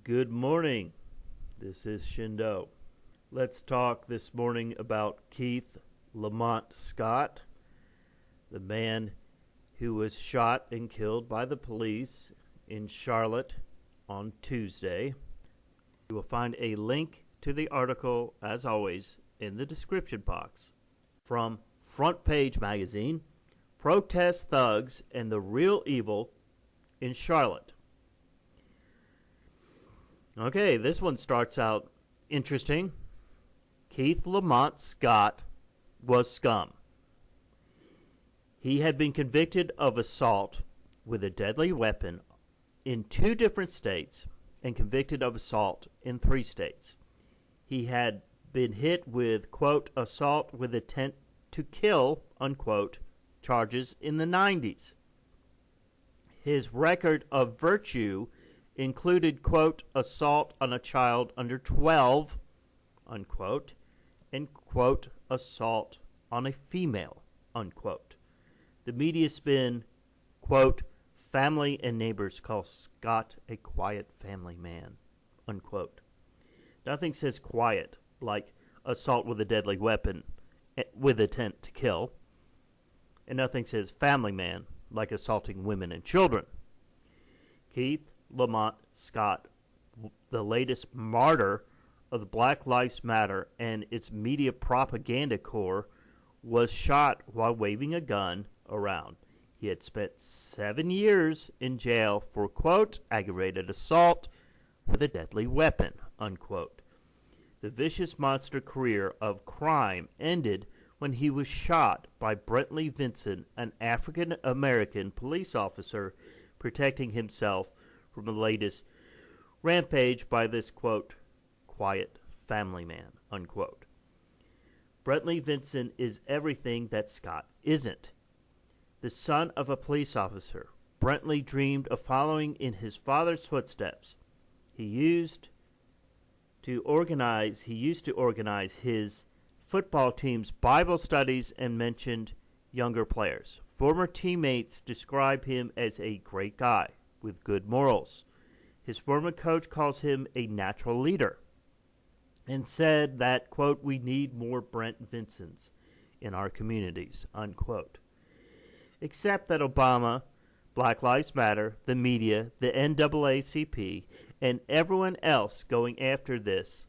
Good morning. This is Shindo. Let's talk this morning about Keith Lamont Scott, the man who was shot and killed by the police in Charlotte on Tuesday. You will find a link to the article, as always, in the description box. From Front Page Magazine, Protest Thugs and the Real Evil in Charlotte. Okay, this one starts out interesting. Keith Lamont Scott was scum. He had been convicted of assault with a deadly weapon in 2 different states and convicted of assault in 3 states. He had been hit with, quote, assault with intent to kill, unquote, charges in the 90s. His record of virtue included, quote, assault on a child under 12, unquote, and, quote, assault on a female, unquote. The media spin, quote, family and neighbors call Scott a quiet family man, unquote. Nothing says quiet like assault with a deadly weapon with intent to kill, and nothing says family man like assaulting women and children. Keith Lamont Scott, the latest martyr of the Black Lives Matter and its media propaganda corps, was shot while waving a gun around. He had spent 7 years in jail for, quote, aggravated assault with a deadly weapon, unquote. The vicious monster career of crime ended when he was shot by Brentley Vincent, an African-American police officer protecting himself from the latest rampage by this, quote, quiet family man, unquote. Brentley Vincent is everything that Scott isn't. The son of a police officer, Brentley dreamed of following in his father's footsteps. He used to organize his football team's Bible studies and mentioned younger players. Former teammates describe him as a great guy with good morals. His former coach calls him a natural leader and said that, quote, we need more Brent Vincents in our communities, unquote. Except that Obama, Black Lives Matter, the media, the NAACP, and everyone else going after this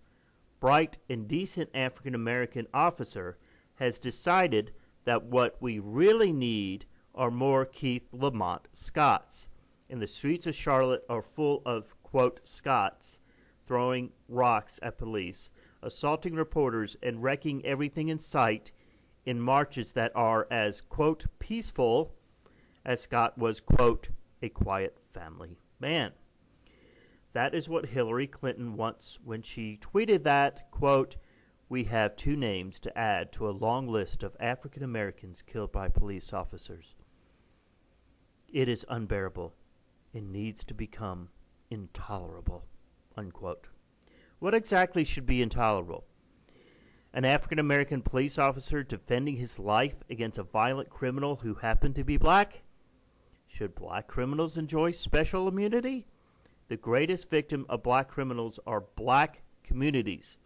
bright and decent African-American officer has decided that what we really need are more Keith Lamont Scotts. And the streets of Charlotte are full of, quote, Scotts throwing rocks at police, assaulting reporters, and wrecking everything in sight in marches that are as, quote, peaceful as Scott was, quote, a quiet family man. That is what Hillary Clinton wants when she tweeted that, quote, we have 2 names to add to a long list of African Americans killed by police officers. It is unbearable. It needs to become intolerable, unquote. What exactly should be intolerable? An African-American police officer defending his life against a violent criminal who happened to be black? Should black criminals enjoy special immunity? The greatest victim of black criminals are black communities.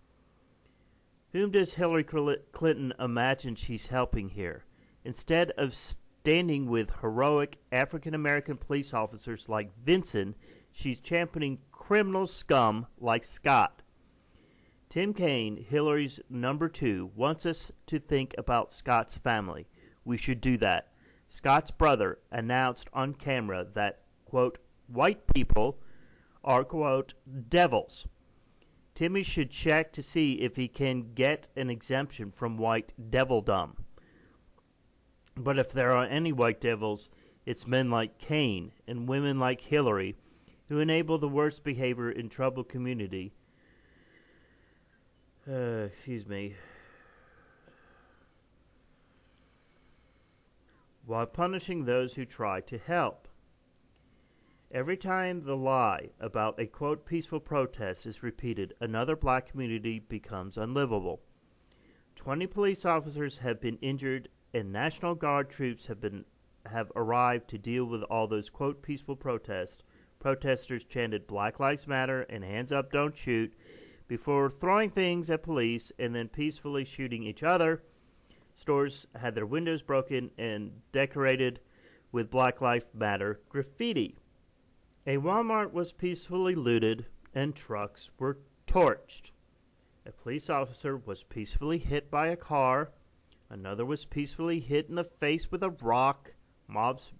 Whom does Hillary Clinton imagine she's helping here? Instead of standing with heroic African-American police officers like Vincent, she's championing criminal scum like Scott. Tim Kaine, Hillary's number 2, wants us to think about Scott's family. We should do that. Scott's brother announced on camera that, quote, white people are, quote, devils. Timmy should check to see if he can get an exemption from white devildom. But if there are any white devils, it's men like Kaine and women like Hillary who enable the worst behavior in troubled community. While punishing those who try to help. Every time the lie about a, quote, peaceful protest is repeated, another black community becomes unlivable. 20 police officers have been injured, and National Guard troops have arrived to deal with all those, quote, peaceful protests protesters chanted Black Lives Matter and Hands Up, Don't Shoot before throwing things at police and then peacefully shooting each other. Stores had their windows broken and decorated with Black Lives Matter graffiti. A Walmart was peacefully looted and trucks were torched. A police officer was peacefully hit by a car. Another was peacefully hit in the face with a rock. Mobs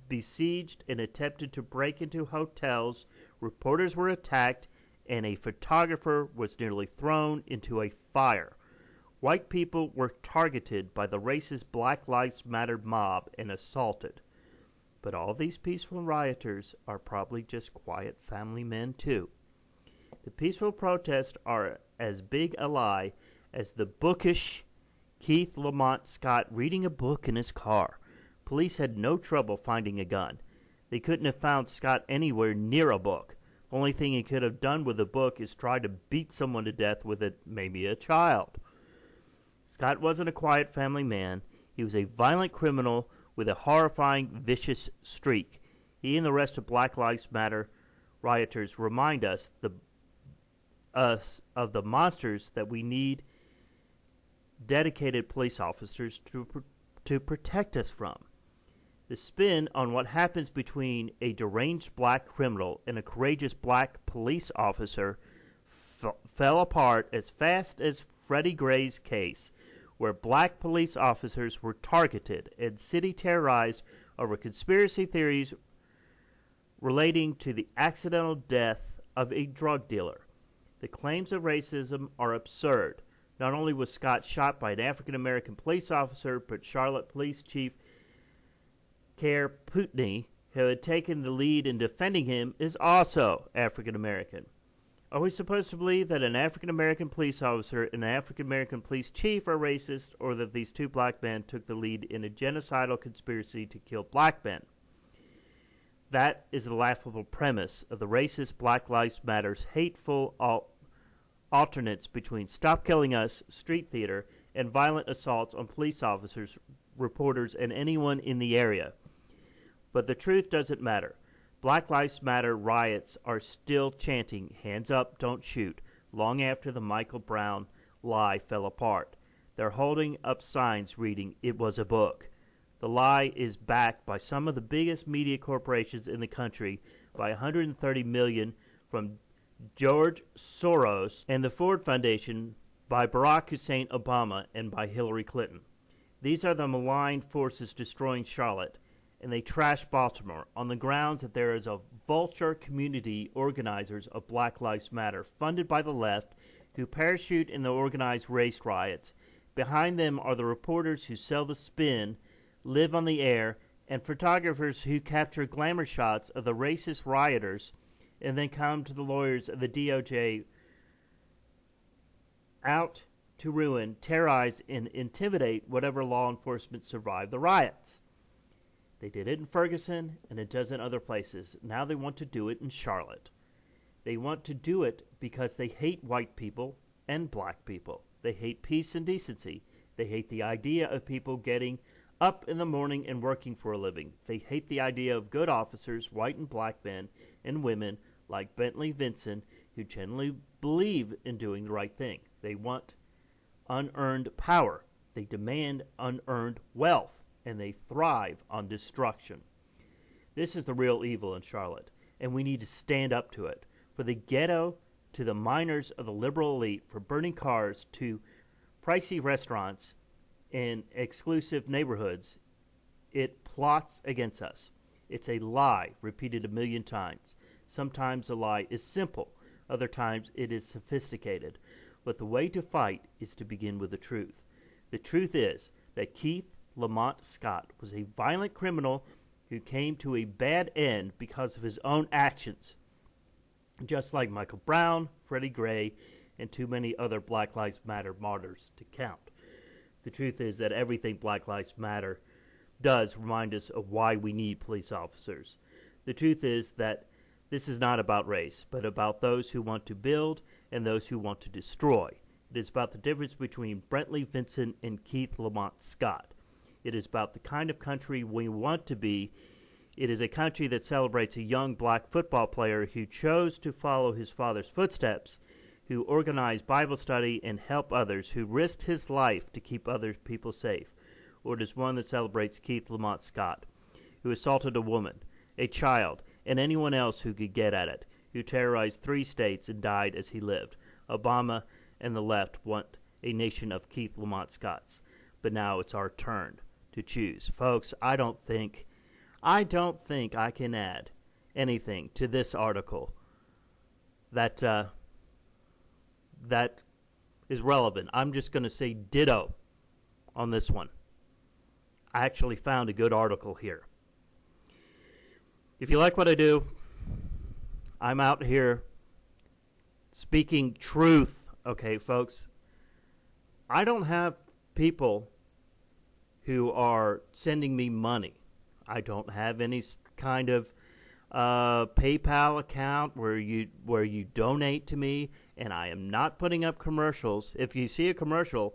besieged and attempted to break into hotels. Reporters were attacked, and a photographer was nearly thrown into a fire. White people were targeted by the racist Black Lives Matter mob and assaulted. But all these peaceful rioters are probably just quiet family men too. The peaceful protests are as big a lie as the bookish Keith Lamont Scott reading a book in his car. Police had no trouble finding a gun. They couldn't have found Scott anywhere near a book. The only thing he could have done with a book is try to beat someone to death with it, maybe a child. Scott wasn't a quiet family man. He was a violent criminal with a horrifying, vicious streak. He and the rest of Black Lives Matter rioters remind us of the monsters that we need dedicated police officers to protect us from. The spin on what happens between a deranged black criminal and a courageous black police officer fell apart as fast as Freddie Gray's case, where black police officers were targeted and city terrorized over conspiracy theories relating to the accidental death of a drug dealer. The claims of racism are absurd. Not only was Scott shot by an African-American police officer, but Charlotte Police Chief Care Putney, who had taken the lead in defending him, is also African-American. Are we supposed to believe that an African-American police officer and an African-American police chief are racist, or that these two black men took the lead in a genocidal conspiracy to kill black men? That is the laughable premise of the racist Black Lives Matter's hateful alternates between Stop Killing Us, street theater, and violent assaults on police officers, reporters, and anyone in the area. But the truth doesn't matter. Black Lives Matter riots are still chanting, hands up, don't shoot, long after the Michael Brown lie fell apart. They're holding up signs reading, it was a book. The lie is backed by some of the biggest media corporations in the country, by $130 million from George Soros and the Ford Foundation, by Barack Hussein Obama, and by Hillary Clinton. These are the malign forces destroying Charlotte, and they trash Baltimore on the grounds that there is a vulture community organizers of Black Lives Matter funded by the left who parachute in the organized race riots. Behind them are the reporters who sell the spin, live on the air, and photographers who capture glamour shots of the racist rioters and then come to the lawyers of the DOJ out to ruin, terrorize, and intimidate whatever law enforcement survived the riots. They did it in Ferguson and a dozen other places. Now they want to do it in Charlotte. They want to do it because they hate white people and black people. They hate peace and decency. They hate the idea of people getting up in the morning and working for a living. They hate the idea of good officers, white and black men and women like Bentley Vinson, who genuinely believe in doing the right thing. They want unearned power. They demand unearned wealth, and they thrive on destruction. This is the real evil in Charlotte, and we need to stand up to it. For the ghetto to the miners of the liberal elite, for burning cars to pricey restaurants in exclusive neighborhoods, it plots against us. It's a lie repeated a million times. Sometimes the lie is simple. Other times it is sophisticated. But the way to fight is to begin with the truth. The truth is that Keith Lamont Scott was a violent criminal who came to a bad end because of his own actions, just like Michael Brown, Freddie Gray, and too many other Black Lives Matter martyrs to count. The truth is that everything Black Lives Matter does remind us of why we need police officers. The truth is that this is not about race, but about those who want to build and those who want to destroy. It is about the difference between Bentley Vinson and Keith Lamont Scott. It is about the kind of country we want to be It is a country that celebrates a young black football player who chose to follow his father's footsteps, who organized Bible study and helped others, who risked his life to keep other people safe. Or it is one that celebrates Keith Lamont Scott, who assaulted a woman, a child, and anyone else who could get at it, who terrorized 3 states and died as he lived. Obama and the left want a nation of Keith Lamont Scotts. But now it's our turn to choose. Folks, I don't think I can add anything to this article that is relevant. I'm just going to say ditto on this one. I actually found a good article here. If you like what I do, I'm out here speaking truth, okay, folks? I don't have people who are sending me money. I don't have any kind of PayPal account where you donate to me, and I am not putting up commercials. If you see a commercial,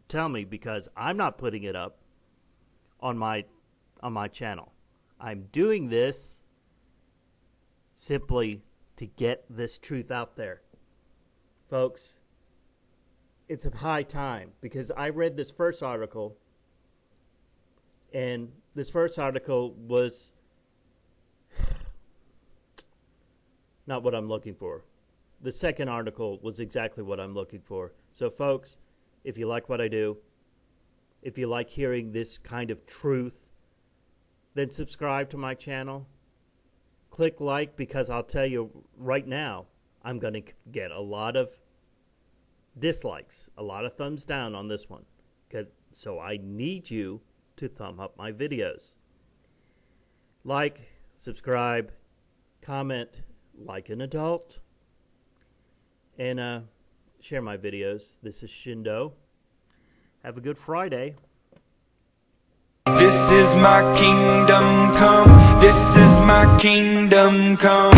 tell me, because I'm not putting it up on my channel. I'm doing this simply to get this truth out there. Folks, it's a high time, because I read this first article, and this first article was not what I'm looking for. The second article was exactly what I'm looking for. So, folks, if you like what I do, if you like hearing this kind of truth, then subscribe to my channel. Click like, because I'll tell you right now, I'm going to get a lot of dislikes, a lot of thumbs down on this one. So I need you to thumb up my videos. Like, subscribe, comment like an adult, and share my videos. This is Shindo. Have a good Friday. This is my kingdom come. This is my kingdom come.